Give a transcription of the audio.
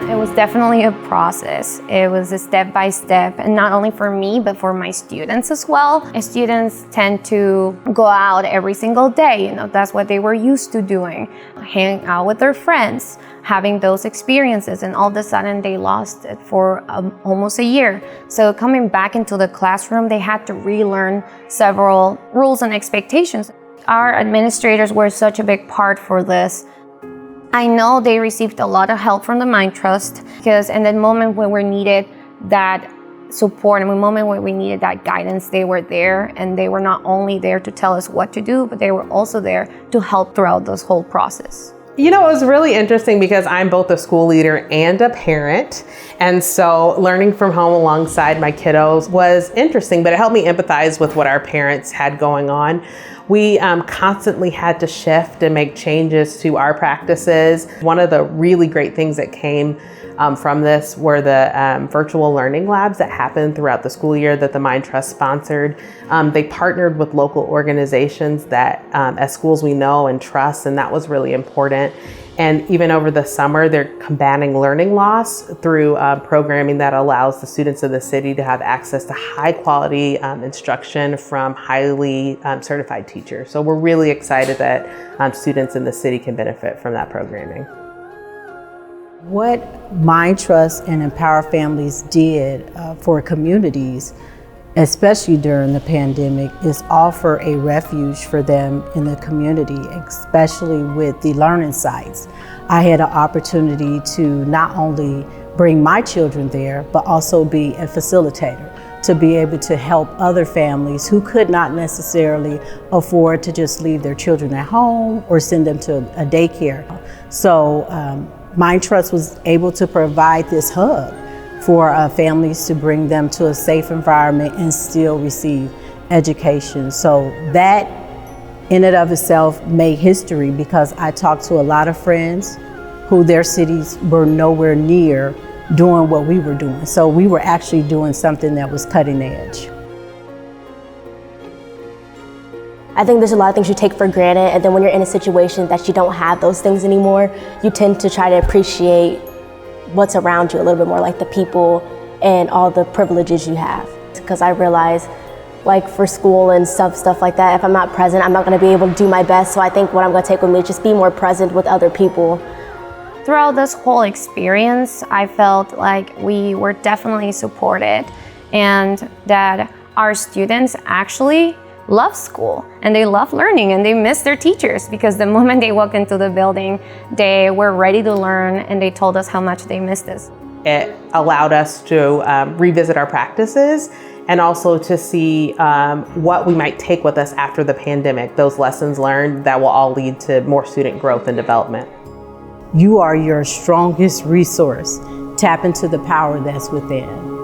It was definitely a process. It was a step by step, and not only for me, but for my students as well. Students tend to go out every single day. That's what they were used to doing. Hang out with their friends, having those experiences, and all of a sudden they lost it for almost a year. So coming back into the classroom, they had to relearn several rules and expectations. Our administrators were such a big part for this. I know they received a lot of help from the Mind Trust, because in the moment when we needed that support and the moment when we needed that guidance, they were there, and they were not only there to tell us what to do, but they were also there to help throughout this whole process. You know, it was really interesting because I'm both a school leader and a parent. And so learning from home alongside my kiddos was interesting, but it helped me empathize with what our parents had going on. We constantly had to shift and make changes to our practices. One of the really great things that came from this were the virtual learning labs that happened throughout the school year that the Mind Trust sponsored. They partnered with local organizations that as schools we know and trust, and that was really important. And even over the summer, they're combating learning loss through programming that allows the students of the city to have access to high quality instruction from highly certified teachers. So we're really excited that students in the city can benefit from that programming. What Mind Trust and Empower Families did for communities, especially during the pandemic, is offer a refuge for them in the community, especially with the learning sites. I had an opportunity to not only bring my children there, but also be a facilitator, to be able to help other families who could not necessarily afford to just leave their children at home or send them to a daycare. So Mind Trust was able to provide this hub for families to bring them to a safe environment and still receive education. So that in and of itself made history, because I talked to a lot of friends who their cities were nowhere near doing what we were doing. So we were actually doing something that was cutting edge. I think there's a lot of things you take for granted, and then when you're in a situation that you don't have those things anymore, you tend to try to appreciate what's around you a little bit more, like the people and all the privileges you have. Because I realize, like for school and stuff like that, if I'm not present, I'm not going to be able to do my best. So I think what I'm going to take with me is just be more present with other people. Throughout this whole experience, I felt like we were definitely supported, and that our students actually love school and they love learning and they miss their teachers, because the moment they walk into the building, they were ready to learn and they told us how much they missed us. It allowed us to revisit our practices and also to see what we might take with us after the pandemic, those lessons learned that will all lead to more student growth and development. You are your strongest resource. Tap into the power that's within.